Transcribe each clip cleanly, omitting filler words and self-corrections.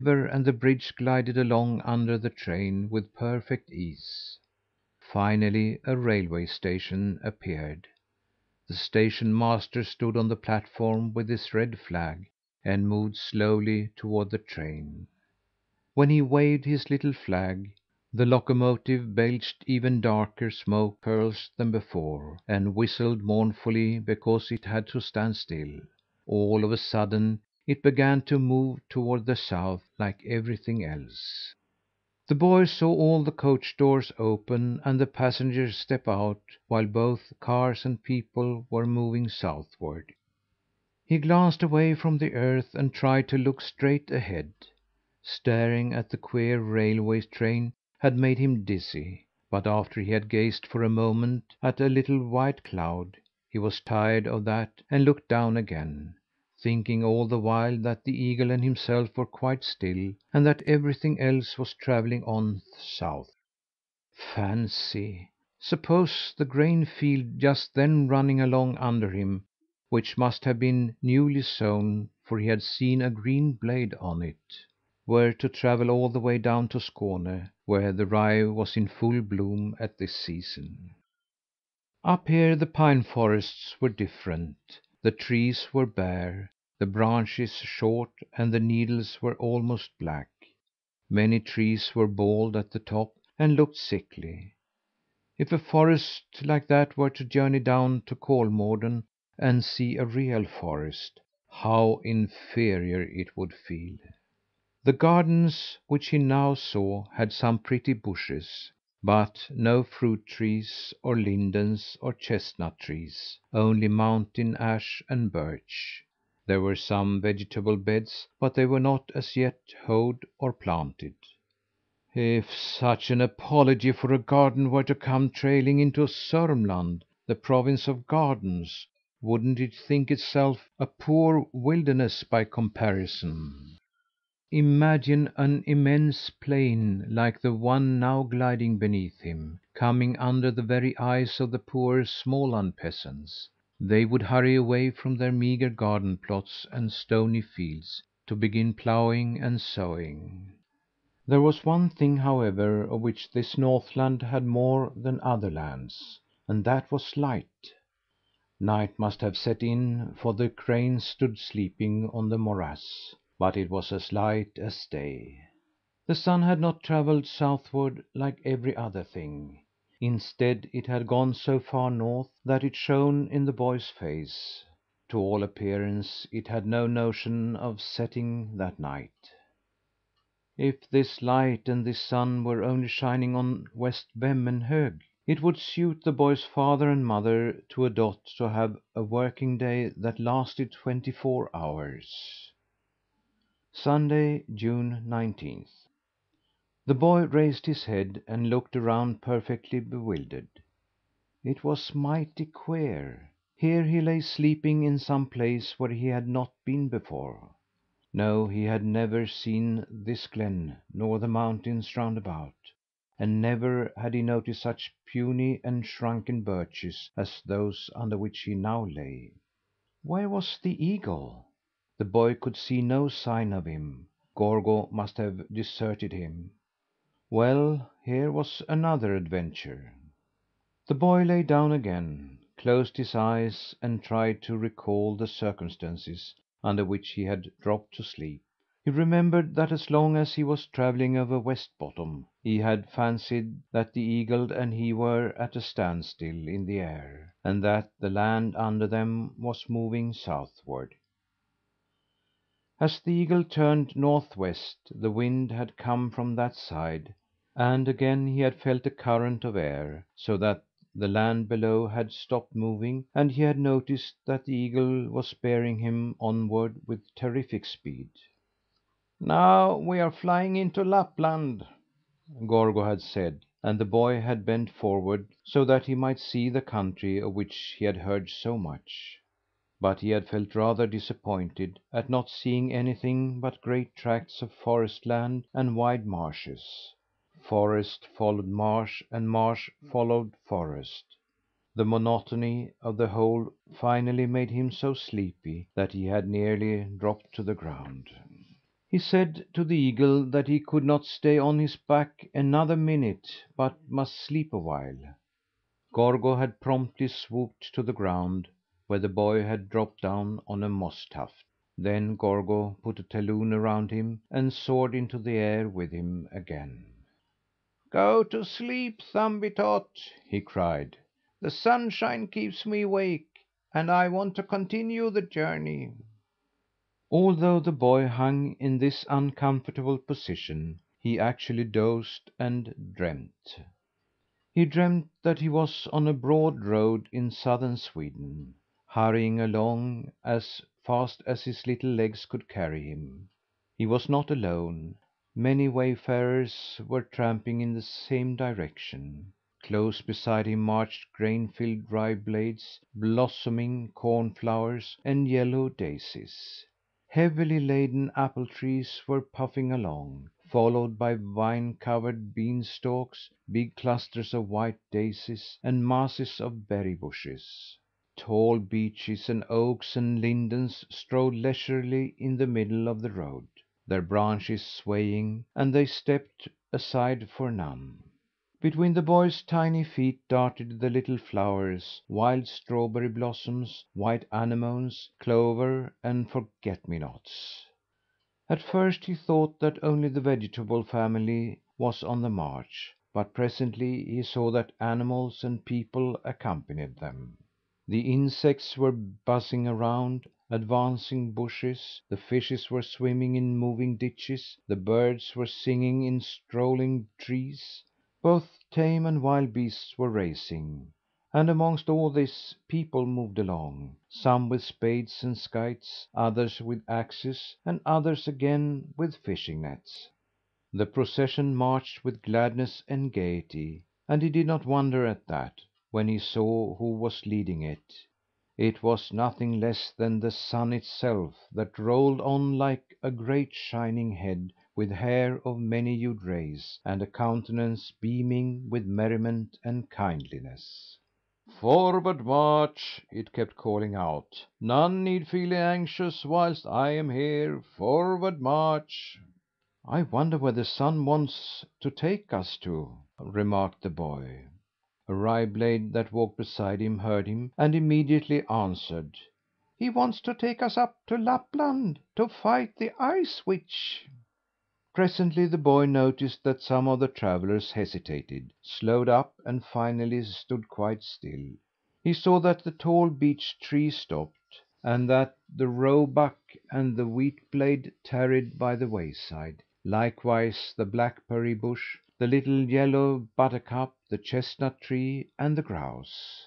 river and the bridge glided along under the train with perfect ease. Finally a railway station appeared. The station master stood on the platform with his red flag, and moved slowly toward the train. When he waved his little flag, the locomotive belched even darker smoke curls than before, and whistled mournfully because it had to stand still. All of a sudden it began to move toward the south like everything else. The boy saw all the coach doors open and the passengers step out, while both cars and people were moving southward. He glanced away from the earth and tried to look straight ahead. Staring at the queer railway train had made him dizzy, but after he had gazed for a moment at a little white cloud, he was tired of that and looked down again, thinking all the while that the eagle and himself were quite still, and that everything else was travelling on south. Fancy! Suppose the grain field just then running along under him, which must have been newly sown, for he had seen a green blade on it, were to travel all the way down to Skåne, where the rye was in full bloom at this season. Up here the pine forests were different. The trees were bare, the branches short, and the needles were almost black. Many trees were bald at the top and looked sickly. If a forest like that were to journey down to Kolmården and see a real forest, how inferior it would feel! The gardens which he now saw had some pretty bushes, but no fruit trees or lindens or chestnut trees, only mountain ash and birch. There were some vegetable beds, but they were not as yet hoed or planted. If such an apology for a garden were to come trailing into Sörmland, the province of gardens, wouldn't it think itself a poor wilderness by comparison? Imagine an immense plain like the one now gliding beneath him, coming under the very eyes of the poor Småland peasants. They would hurry away from their meagre garden plots and stony fields to begin ploughing and sowing. There was one thing, however, of which this Northland had more than other lands, and that was light. Night must have set in, for the cranes stood sleeping on the morass, but it was as light as day. The sun had not travelled southward like every other thing. Instead, it had gone so far north that it shone in the boy's face. To all appearance, it had no notion of setting that night. If this light and this sun were only shining on West Vemmenhög, it would suit the boy's father and mother to a dot to have a working day that lasted 24 hours. Sunday, June 19th. The boy raised his head and looked around perfectly bewildered. It was mighty queer. Here he lay sleeping in some place where he had not been before. No, he had never seen this glen, nor the mountains round about, and never had he noticed such puny and shrunken birches as those under which he now lay. Where was the eagle? The boy could see no sign of him. Gorgo must have deserted him. Well, here was another adventure. The boy lay down again, closed his eyes, and tried to recall the circumstances under which he had dropped to sleep. He remembered that as long as he was travelling over Westbottom, he had fancied that the eagle and he were at a standstill in the air, and that the land under them was moving southward. As the eagle turned northwest, the wind had come from that side, and again he had felt a current of air, so that the land below had stopped moving, and he had noticed that the eagle was bearing him onward with terrific speed. "Now we are flying into Lappland," Gorgo had said, and the boy had bent forward so that he might see the country of which he had heard so much. But he had felt rather disappointed at not seeing anything but great tracts of forest land and wide marshes. Forest followed marsh, and marsh followed forest. The monotony of the whole finally made him so sleepy that he had nearly dropped to the ground. He said to the eagle that he could not stay on his back another minute, but must sleep a while. Gorgo had promptly swooped to the ground, where the boy had dropped down on a moss tuft. Then Gorgo put a talon around him and soared into the air with him again. "Go to sleep, Thumbietot!" he cried. "The sunshine keeps me awake, and I want to continue the journey." Although the boy hung in this uncomfortable position, he actually dozed and dreamt. He dreamt that he was on a broad road in southern Sweden, hurrying along as fast as his little legs could carry him. He was not alone. Many wayfarers were tramping in the same direction. Close beside him marched grain filled rye blades, blossoming cornflowers, and yellow daisies. Heavily laden apple trees were puffing along, followed by vine covered beanstalks, big clusters of white daisies, and masses of berry bushes. Tall beeches and oaks and lindens strode leisurely in the middle of the road, their branches swaying, and they stepped aside for none. Between the boy's tiny feet darted the little flowers wild strawberry blossoms, white anemones, clover, and forget me nots. At first he thought that only the vegetable family was on the march, but presently he saw that animals and people accompanied them. The insects were buzzing around advancing bushes, the fishes were swimming in moving ditches, the birds were singing in strolling trees. Both tame and wild beasts were racing, and amongst all this, people moved along, some with spades and scythes, others with axes, and others again with fishing nets. The procession marched with gladness and gaiety, and he did not wonder at that, when he saw who was leading it. It was nothing less than the Sun itself, that rolled on like a great shining head with hair of many hued rays, and a countenance beaming with merriment and kindliness. "Forward, march!" it kept calling out. "None need feel anxious whilst I am here. Forward, march!" "I wonder where the Sun wants to take us to," remarked the boy. A rye blade that walked beside him heard him, and immediately answered: "He wants to take us up to Lappland to fight the Ice Witch." Presently the boy noticed that some of the travellers hesitated, slowed up, and finally stood quite still. He saw that the tall beech tree stopped, and that the roebuck and the wheat blade tarried by the wayside; likewise the blackberry bush, the little yellow buttercup, the chestnut tree, and the grouse.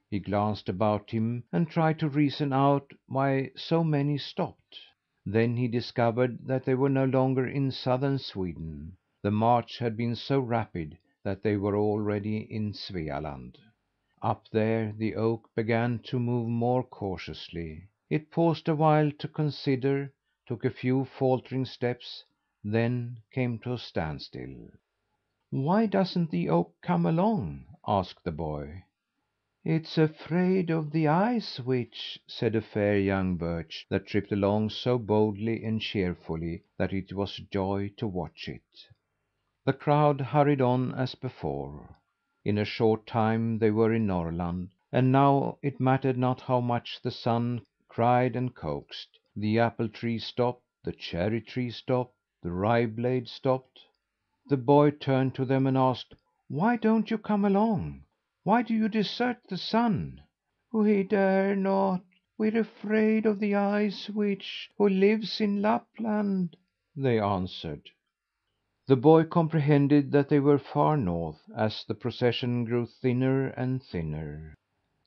He glanced about him and tried to reason out why so many stopped. Then he discovered that they were no longer in southern Sweden. The march had been so rapid that they were already in Svealand. Up there the oak began to move more cautiously. It paused a while to consider, took a few faltering steps, then came to a standstill. "Why doesn't the oak come along?" asked the boy. "It's afraid of the Ice Witch," said a fair young birch that tripped along so boldly and cheerfully that it was joy to watch it. The crowd hurried on as before. In a short time they were in Norrland, and now it mattered not how much the Sun cried and coaxed. The apple tree stopped, the cherry tree stopped, the rye blade stopped. The boy turned to them and asked: "Why don't you come along? Why do you desert the Sun?" "We dare not. We're afraid of the Ice Witch, who lives in Lapland," they answered. The boy comprehended that they were far north, as the procession grew thinner and thinner.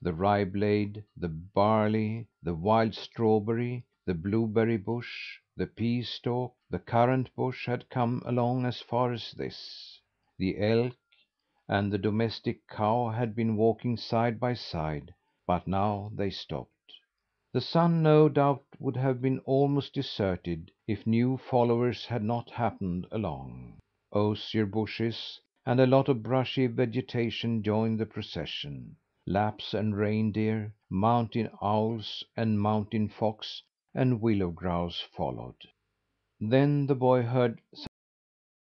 The rye blade, the barley, the wild strawberry, the blueberry bush, the pea stalk, the currant bush had come along as far as this. The elk and the domestic cow had been walking side by side, but now they stopped. The Sun, no doubt, would have been almost deserted if new followers had not happened along. Osier bushes and a lot of brushy vegetation joined the procession. Laps and reindeer, mountain owls and mountain fox and willow grouse followed. Then the boy heard some.